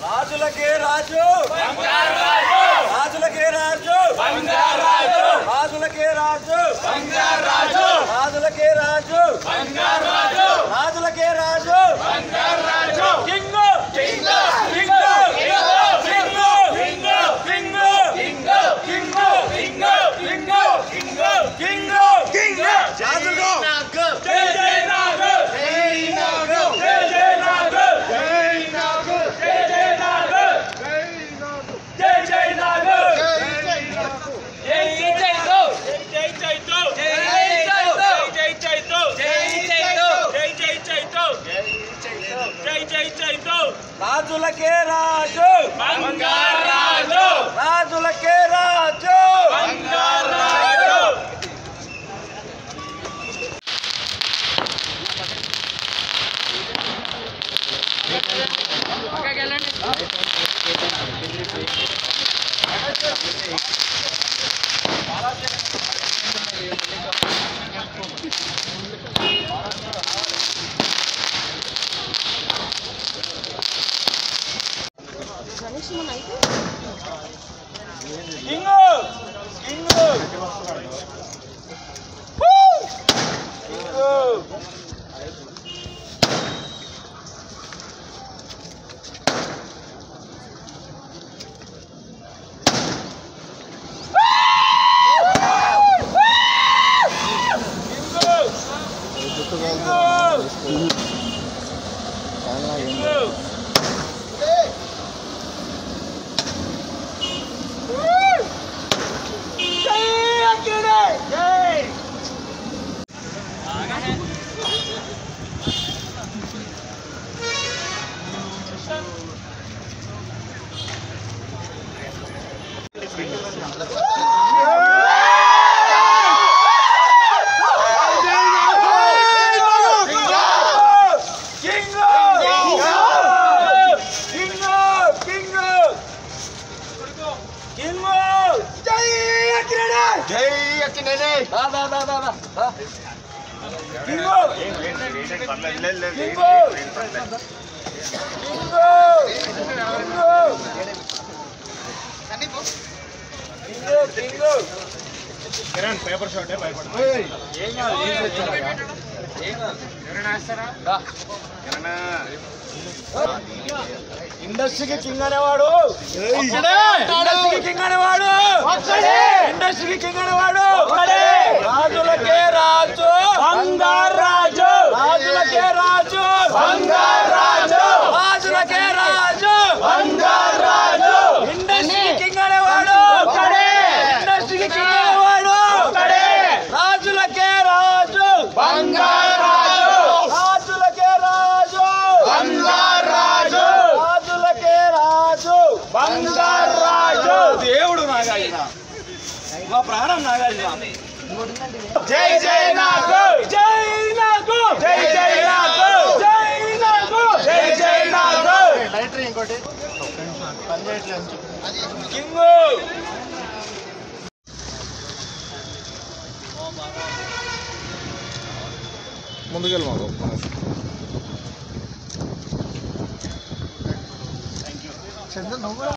రాజులకే రాజు రాజులకే రాజు రాజులకే రాజు రాజులకే రాజు రాజులకే రాజు king king king king king king king king king king రాజులు జై జై నాగ్ జై నాగ్ జై జై నాగ్ జై నాగ్ జై జై నాగ్ జై జై నాగ్ జై చైతో జై చైతో జై చైతో జై చైతో జై చైతో జై జై చైతో జై జై చైతో రాజులకే రాజు బంగారాజు రాజులకే రాజు బంగారాజు పేపర్ షాట్ ఇండస్ట్రీకి కింగ్ అనేవాడు ఇండస్ట్రీకి కింగ్ అనేవాడు ఇండస్ట్రీకి కింగ్ అనేవాడు రాజులకే రాజు బంగారాజు రాజులకే రాజు బంగారాజు రాజులకే రాజు బంగారాజు ఇండస్ట్రీకి కింగ్ అనేవాడు ఇండస్ట్రీకి కింగ్ అనేవాడు రాజులకే రాజు బంగారాజు రాజులకే రాజు బంగారాజు రాజులకే రాజు బంగారాజు దేవుడు నాగార్జున మా ప్రాణం నాగార్జున జై జై నాగు జై నాగు జై జై నాగు జై నాగు జై జై నాగు లైటర్ ఇంకోటి పని చేయట్లేదు కింగ్ ముందుకెళ్ళి మాకు